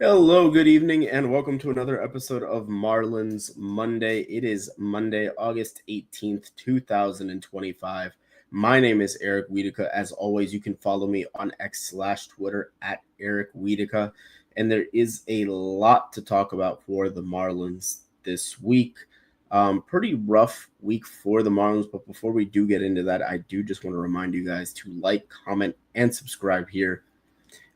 Hello, good evening, and welcome to another episode of Marlins Monday. It is Monday, August 18th, 2025. My name is Eric Wiedeke. As always, you can follow me on X/Twitter at Eric Wiedeke. And there is a lot to talk about for the Marlins this week. Pretty rough week for the Marlins, but before we do get into that, I do just want to remind you guys to like, comment, and subscribe here,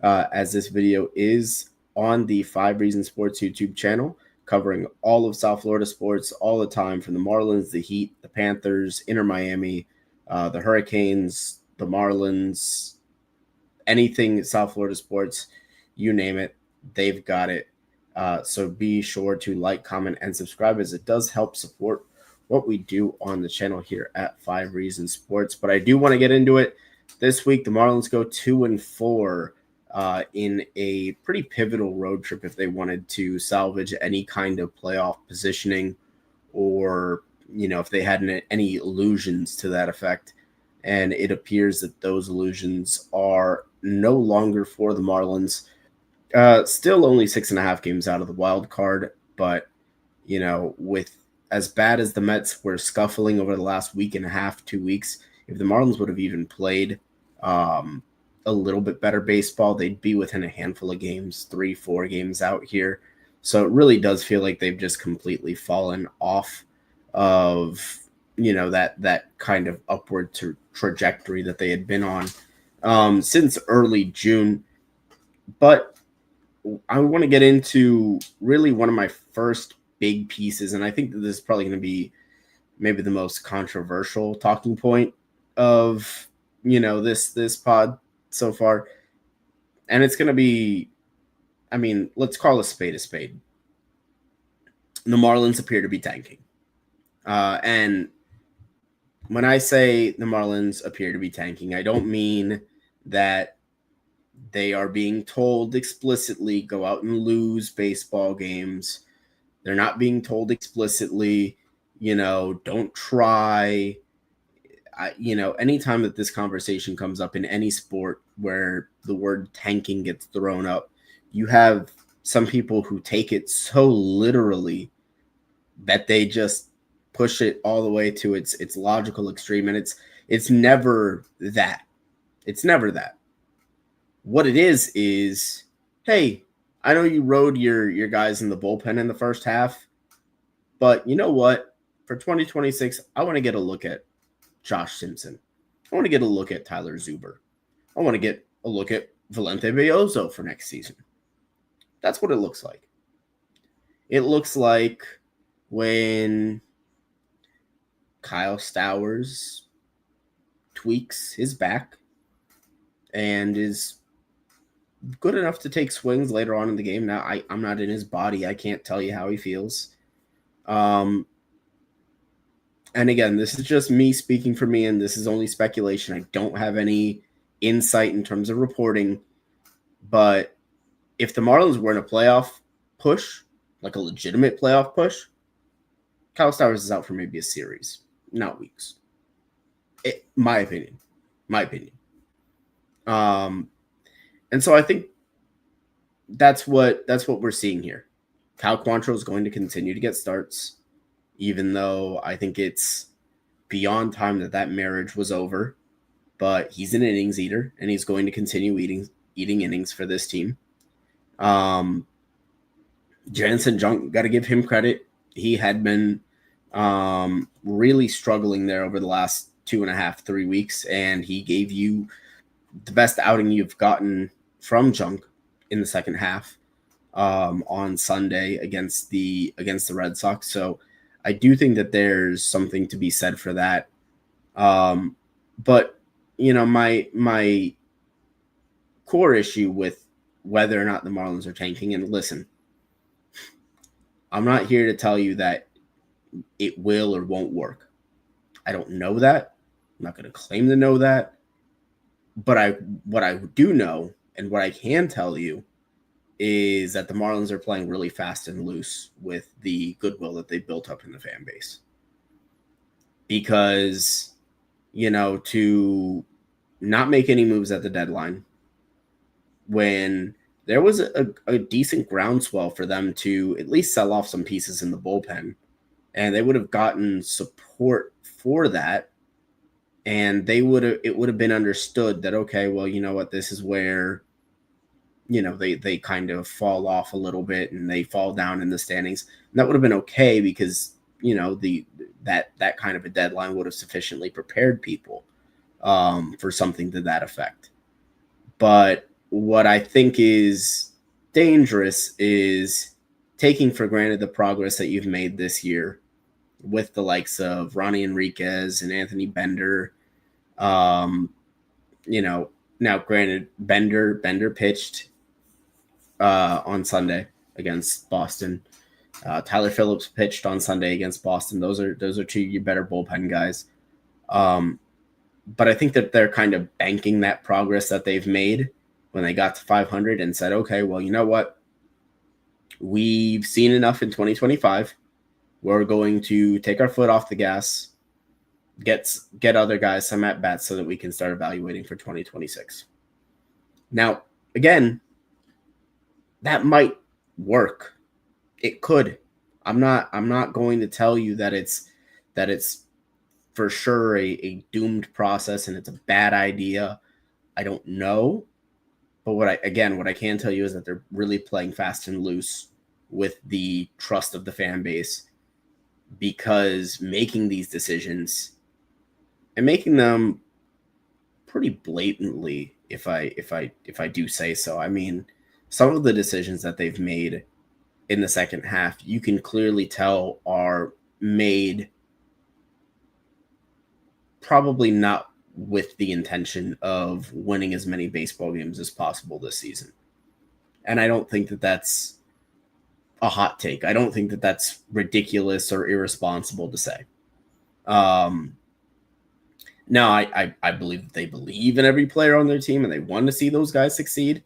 as this video is on the 5 Reasons Sports YouTube channel, covering all of South Florida sports all the time, from the Marlins, the Heat, the Panthers, Inter Miami, the Hurricanes, the Marlins, anything South Florida sports, you name it, they've got it. So be sure to like, comment, and subscribe, as it does help support what we do on the channel here at 5 Reasons Sports. But I do want to get into it. This week, the Marlins go 2-4 in a pretty pivotal road trip if they wanted to salvage any kind of playoff positioning, or, if they had any illusions to that effect. And it appears that those illusions are no longer for the Marlins. Still only 6.5 games out of the wild card, but, with as bad as the Mets were scuffling over the last week and a half, 2 weeks, if the Marlins would have even played a little bit better baseball, they'd be within a handful of games, 3-4 games out here. So it really does feel like they've just completely fallen off of, that kind of upward trajectory that they had been on since early June. But I want to get into really one of my first big pieces, and I think that this is probably going to be maybe the most controversial talking point of, this pod so far. And it's going to be, let's call a spade a spade. The Marlins appear to be tanking. And when I say the Marlins appear to be tanking, I don't mean that they are being told explicitly, go out and lose baseball games. They're not being told explicitly, don't try. Anytime that this conversation comes up in any sport where the word tanking gets thrown up, you have some people who take it so literally that they just push it all the way to its logical extreme. And it's never that. It's never that. What it is, hey, I know you rode your guys in the bullpen in the first half, but you know what? For 2026, I want to get a look at Josh Simpson. I want to get a look at Tyler Zuber. I want to get a look at Valente Belloso for next season. That's what it looks like. It looks like when Kyle Stowers tweaks his back and is good enough to take swings later on in the game. Now, I'm not in his body. I can't tell you how he feels. And again, this is just me speaking for me, and this is only speculation. I don't have any insight in terms of reporting. But if the Marlins were in a playoff push, like a legitimate playoff push, Kyle Stowers is out for maybe a series, not weeks. My opinion. And so I think that's what we're seeing here. Cal Quantrill is going to continue to get starts, even though I think it's beyond time that marriage was over. But he's an innings eater, and he's going to continue eating innings for this team. Jansen Junk, got to give him credit. He had been really struggling there over the last 2.5, 3 weeks, and he gave you the best outing you've gotten from Junk in the second half on Sunday against the Red Sox. So I do think that there's something to be said for that. But my core issue with whether or not the Marlins are tanking, and listen, I'm not here to tell you that it will or won't work. I don't know that. I'm not going to claim to know that. But what I do know, and what I can tell you, is that the Marlins are playing really fast and loose with the goodwill that they built up in the fan base. Because, to not make any moves at the deadline, when there was a decent groundswell for them to at least sell off some pieces in the bullpen, and they would have gotten support for that, and it would have been understood that, okay, well, you know what, this is where, you know, they kind of fall off a little bit and they fall down in the standings. And that would have been okay because, you know, that kind of a deadline would have sufficiently prepared people for something to that effect. But what I think is dangerous is taking for granted the progress that you've made this year with the likes of Ronnie Enriquez and Anthony Bender. You know, now granted, Bender pitched on Sunday against Boston. Tyler Phillips pitched on Sunday against Boston. Those are two of your better bullpen guys. But I think that they're kind of banking that progress that they've made when they got to 500 and said, okay, well, you know what? We've seen enough in 2025. We're going to take our foot off the gas, get other guys some at bats so that we can start evaluating for 2026. Now, again, that might work. It could. I'm not going to tell you that it's for sure a doomed process and it's a bad idea. I don't know. But what I can tell you is that they're really playing fast and loose with the trust of the fan base, because making these decisions and making them pretty blatantly, if I do say so. I mean, some of the decisions that they've made in the second half, you can clearly tell are made probably not with the intention of winning as many baseball games as possible this season. And I don't think that that's a hot take. I don't think that that's ridiculous or irresponsible to say. Now, I believe that they believe in every player on their team and they want to see those guys succeed.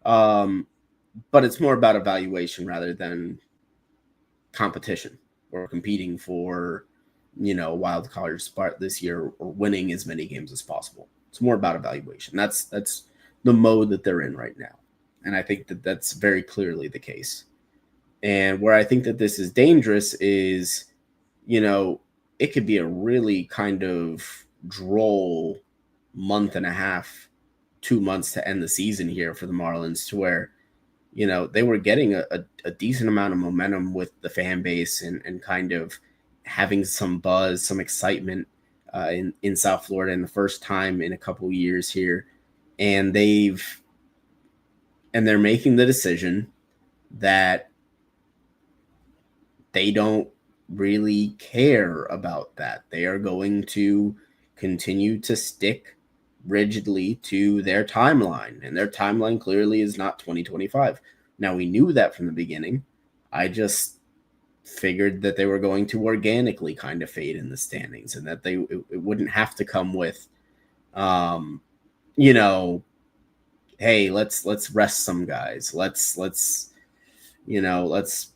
But it's more about evaluation rather than competition or competing for, you know, wild card spot this year or winning as many games as possible. It's more about evaluation. That's the mode that they're in right now. And I think that that's very clearly the case. And where I think that this is dangerous is, you know, it could be a really kind of droll month and a half, 2 months to end the season here for the Marlins, to where, you know, they were getting a decent amount of momentum with the fan base and kind of having some buzz, some excitement in South Florida in the first time in a couple of years here. And they're making the decision that they don't really care about that. They are going to continue to stick rigidly to their timeline, and their timeline clearly is not 2025. Now, we knew that from the beginning. I just figured that they were going to organically kind of fade in the standings, and that it wouldn't have to come with, you know, hey, let's rest some guys. Let's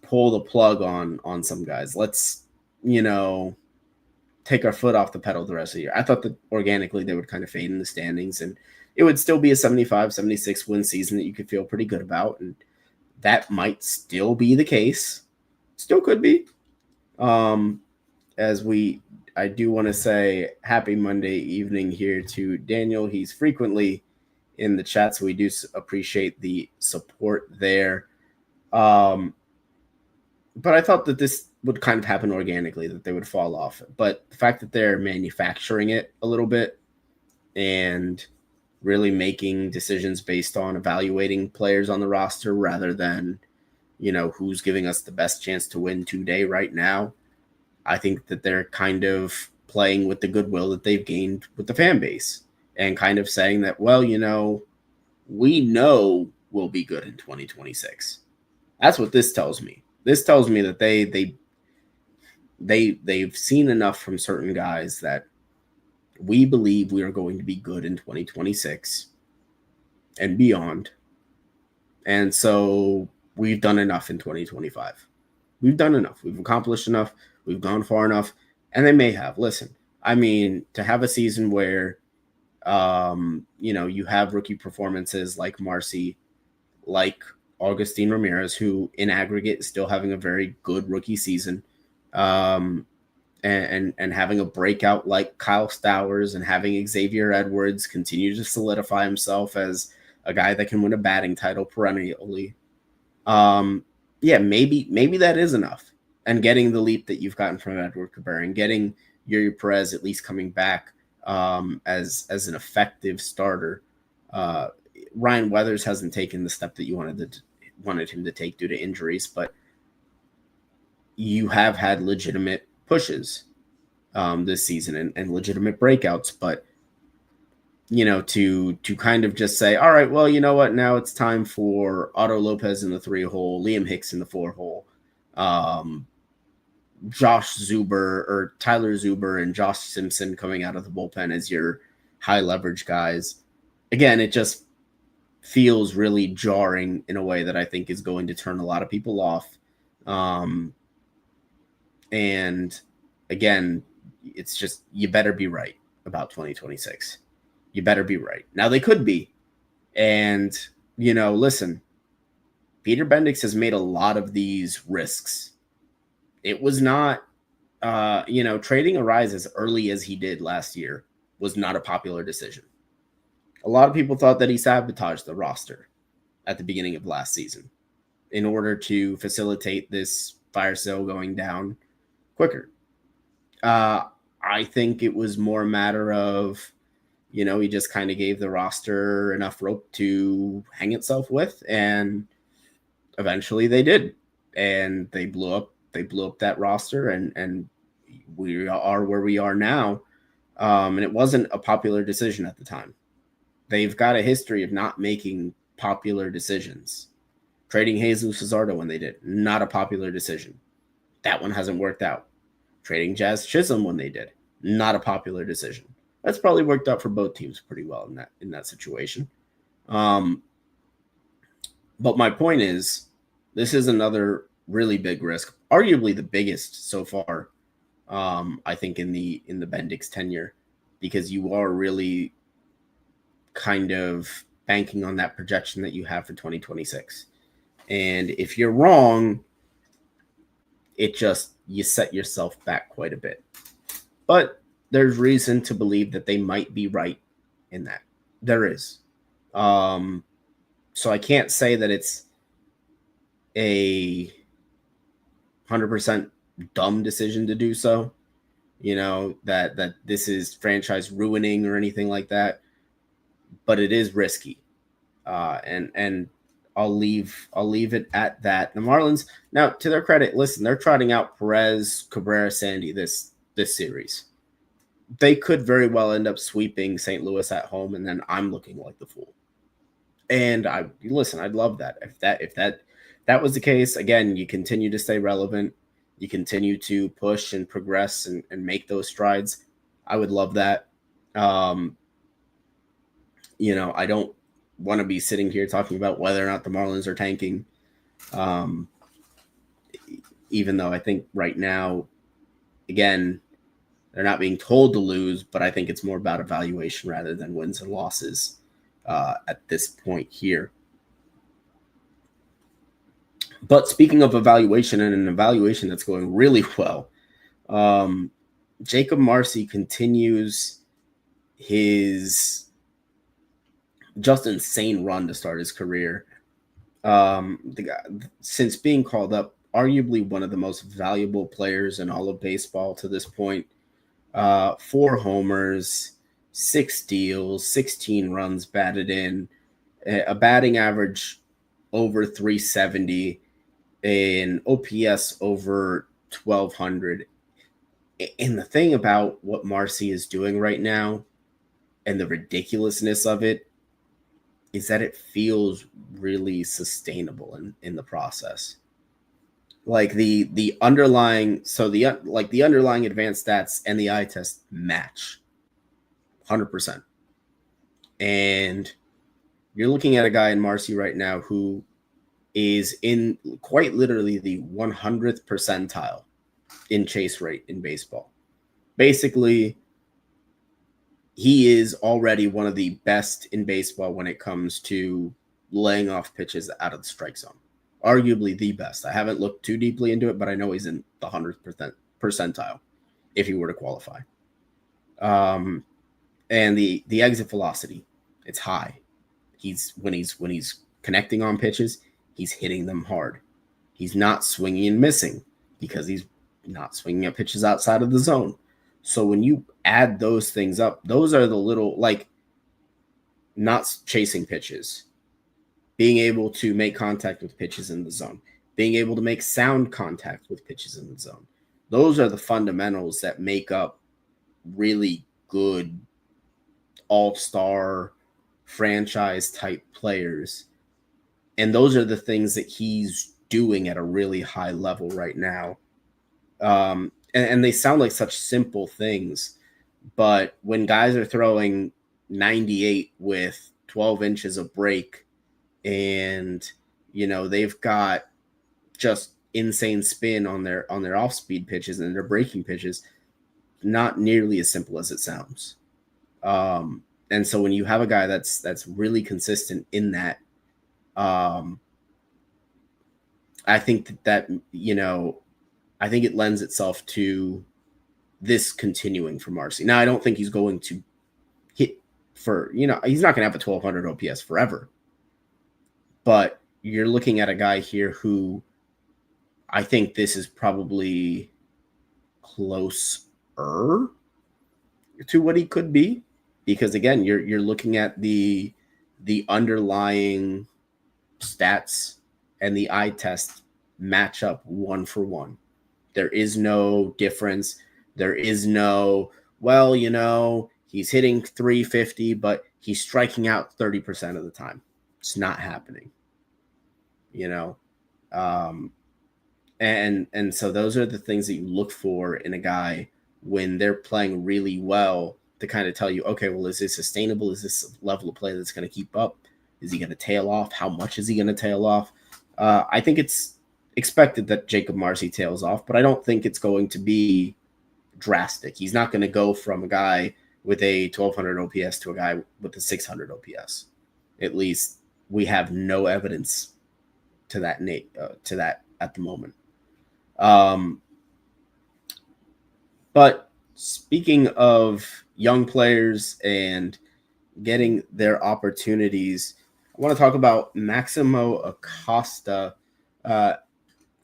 pull the plug on some guys. Let's, you know, take our foot off the pedal the rest of the year. I thought that organically they would kind of fade in the standings, and it would still be a 75, 76 win season that you could feel pretty good about. And that might still be the case. Still could be. I do want to say happy Monday evening here to Daniel. He's frequently in the chat, so we do appreciate the support there. But I thought that this would kind of happen organically, that they would fall off. But the fact that they're manufacturing it a little bit and really making decisions based on evaluating players on the roster rather than, you know, who's giving us the best chance to win today right now, I think that they're kind of playing with the goodwill that they've gained with the fan base and kind of saying that, well, you know, we know we'll be good in 2026. That's what this tells me. This tells me that they've seen enough from certain guys that we believe we are going to be good in 2026 and beyond. And so we've done enough in 2025. We've done enough. We've accomplished enough. We've gone far enough. And they may have. Listen, I mean, to have a season where, you know, you have rookie performances like Marsee, like Augustine Ramirez, who in aggregate is still having a very good rookie season, and having a breakout like Kyle Stowers, and having Xavier Edwards continue to solidify himself as a guy that can win a batting title perennially. Yeah, maybe that is enough. And getting the leap that you've gotten from Edward Cabrera and getting Yuri Perez at least coming back as an effective starter. Ryan Weathers hasn't taken the step that you wanted him to take due to injuries, but you have had legitimate pushes this season and legitimate breakouts. But to kind of just say, all right, well, you know what? Now it's time for Otto Lopez in the 3-hole, Liam Hicks in the 4-hole, Josh Zuber or Tyler Zuber and Josh Simpson coming out of the bullpen as your high leverage guys. Again, it just feels really jarring in a way that I think is going to turn a lot of people off. And again, it's just, you better be right about 2026. You better be right. Now they could be. And, listen, Peter Bendix has made a lot of these risks. It was not, trading Arise as early as he did last year was not a popular decision. A lot of people thought that he sabotaged the roster at the beginning of last season in order to facilitate this fire sale going down quicker. I think it was more a matter of, he just kind of gave the roster enough rope to hang itself with, and eventually they did. And they blew up that roster, and we are where we are now. And it wasn't a popular decision at the time. They've got a history of not making popular decisions. Trading Jesus Luzardo when they did, not a popular decision. That one hasn't worked out. Trading Jazz Chisholm when they did, not a popular decision. That's probably worked out for both teams pretty well in that situation. But my point is, this is another really big risk, arguably the biggest so far. I think in the Bendix tenure, because you are really kind of banking on that projection that you have for 2026. And if you're wrong, you set yourself back quite a bit. But there's reason to believe that they might be right in that. There is. So I can't say that it's a 100% dumb decision to do so, that this is franchise ruining or anything like that, but it is risky. And I'll leave it at that. The Marlins, now to their credit, listen, they're trotting out Perez, Cabrera, Sandy this series. They could very well end up sweeping St. Louis at home, and then I'm looking like the fool. And I'd love that. If that was the case, again, you continue to stay relevant, you continue to push and progress and make those strides. I would love that. I don't want to be sitting here talking about whether or not the Marlins are tanking. Even though I think right now, again, they're not being told to lose, but I think it's more about evaluation rather than wins and losses at this point here. But speaking of evaluation, and an evaluation that's going really well, Jacob Marsee continues his just insane run to start his career. The guy, since being called up, arguably one of the most valuable players in all of baseball to this point. 4 homers, 6 steals, 16 runs batted in, a batting average over 370, an OPS over 1200. And the thing about what Marsee is doing right now and the ridiculousness of it is that it feels really sustainable in the process. Like the underlying advanced stats and the eye test match 100%. And you're looking at a guy in Marsee right now who is in quite literally the 100th percentile in chase rate in baseball. Basically, he is already one of the best in baseball when it comes to laying off pitches out of the strike zone. Arguably the best. I haven't looked too deeply into it, but I know he's in the 100th percentile if he were to qualify. And the exit velocity, it's high. When he's connecting on pitches, he's hitting them hard. He's not swinging and missing because he's not swinging at pitches outside of the zone. So when you add those things up, those are the little, like, not chasing pitches, being able to make contact with pitches in the zone, being able to make sound contact with pitches in the zone. Those are the fundamentals that make up really good all-star franchise type players. And those are the things that he's doing at a really high level right now. And they sound like such simple things, but when guys are throwing 98 with 12 inches of break and, you know, they've got just insane spin on their off-speed pitches and their breaking pitches, not nearly as simple as it sounds. And so when you have a guy that's really consistent in that, I think that you know, I think it lends itself to this continuing for Marsee. Now, I don't think he's going to hit for, you know, he's not going to have a 1200 OPS forever. But you're looking at a guy here who I think this is probably closer to what he could be. Because again, you're looking at the underlying stats and the eye test match up one for one. There is no difference. There is no, well, you know, he's hitting 350, but he's striking out 30% of the time. It's not happening, you know? And so those are the things that you look for in a guy when they're playing really well to kind of tell you, okay, well, is this sustainable? Is this a level of play that's going to keep up? Is he going to tail off? How much is he going to tail off? I think it's expected that Jacob Marsee tails off, but I don't think it's going to be drastic. He's not going to go from a guy with a 1200 OPS to a guy with a 600 OPS. At least we have no evidence to that at the moment. But speaking of young players and getting their opportunities, I want to talk about Maximo Acosta,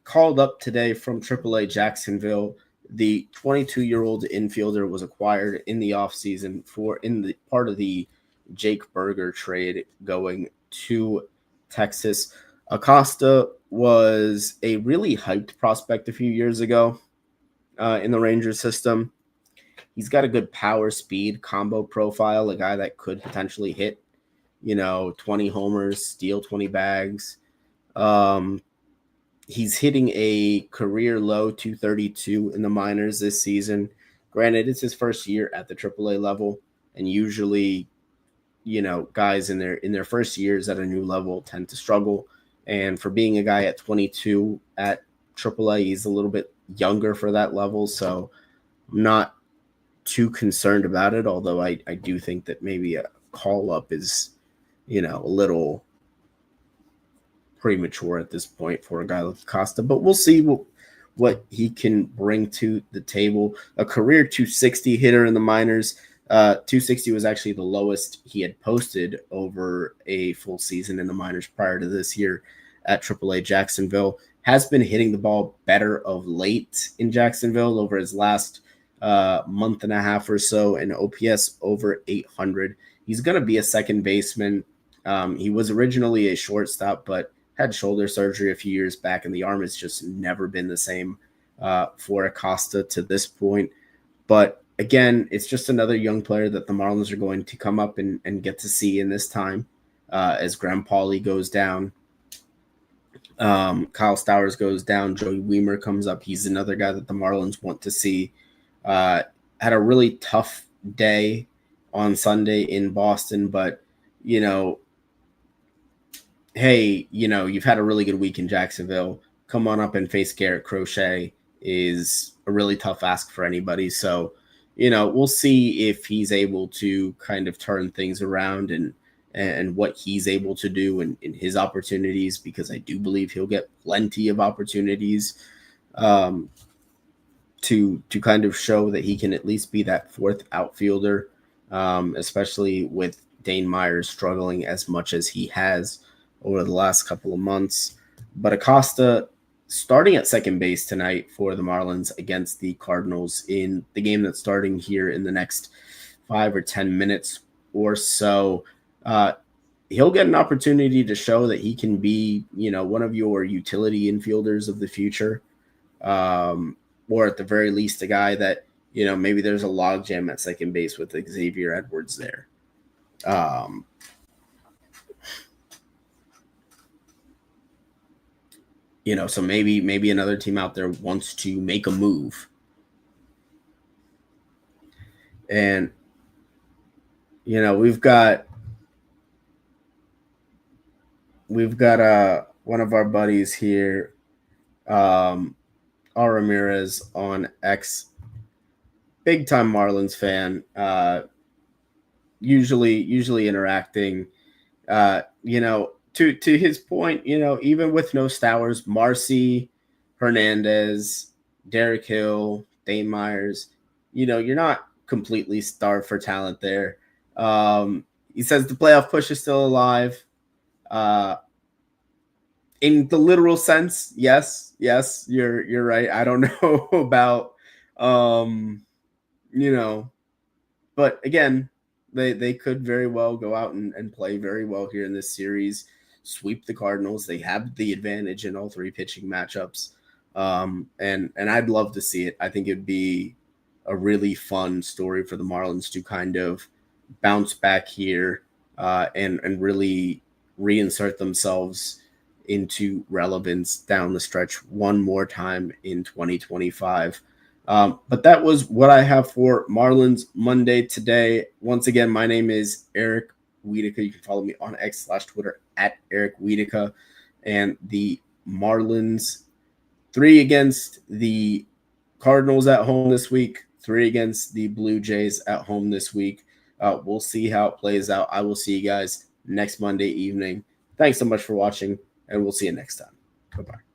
called up today from AAA Jacksonville. The 22-year-old infielder was acquired in the offseason in the part of the Jake Burger trade going to Texas. Acosta was a really hyped prospect a few years ago in the Rangers system. He's got a good power speed combo profile, a guy that could potentially hit, 20 homers, steal 20 bags. He's hitting a career low 232 in the minors this season. Granted, it's his first year at the AAA level, and usually, guys in their first years at a new level tend to struggle. And for being a guy at 22 at AAA, he's a little bit younger for that level, so I'm not too concerned about it, although I do think that maybe a call-up is, a little premature at this point for a guy like Acosta, but we'll see what he can bring to the table. A career 260 hitter in the minors. 260 was actually the lowest he had posted over a full season in the minors prior to this year at AAA Jacksonville. Has been hitting the ball better of late in Jacksonville over his last month and a half or so, and OPS over 800. He's going to be a second baseman. He was originally a shortstop, but had shoulder surgery a few years back, and the arm has just never been the same for Acosta to this point. But again, it's just another young player that the Marlins are going to come up and get to see in this time as Graham Pauley goes down. Kyle Stowers goes down. Joey Weimer comes up. He's another guy that the Marlins want to see. Had a really tough day on Sunday in Boston, but, hey, you've had a really good week in Jacksonville. Come on up and face Garrett Crochet is a really tough ask for anybody. So, we'll see if he's able to kind of turn things around and, and what he's able to do in his opportunities, because I do believe he'll get plenty of opportunities um, to kind of show that he can at least be that fourth outfielder, especially with Dane Myers struggling as much as he has over the last couple of months. But Acosta starting at second base tonight for the Marlins against the Cardinals in the game that's starting here in the next 5 or 10 minutes or so. He'll get an opportunity to show that he can be, one of your utility infielders of the future. Or at the very least, a guy that, maybe there's a logjam at second base with Xavier Edwards there. So maybe another team out there wants to make a move. And, we've got one of our buddies here, R. Ramirez on X, big time Marlins fan, usually interacting, to his point, even with no Stowers, Marsee, Hernandez, Derek Hill, Dane Myers, you're not completely starved for talent there. He says the playoff push is still alive. In the literal sense, yes, you're right. I don't know about, but again, they could very well go out and play very well here in this series, sweep the Cardinals. They have the advantage in all three pitching matchups, and I'd love to see it. I think it'd be a really fun story for the Marlins to kind of bounce back here and really reinsert themselves into relevance down the stretch one more time in 2025. But that was what I have for Marlins Monday today. Once again, my name is Eric Wiedeke. You can follow me on X/Twitter at Eric Wiedeke. And the Marlins, 3 against the Cardinals at home this week, 3 against the Blue Jays at home this week. We'll see how it plays out. I will see you guys next Monday evening. Thanks so much for watching, and we'll see you next time. Bye-bye.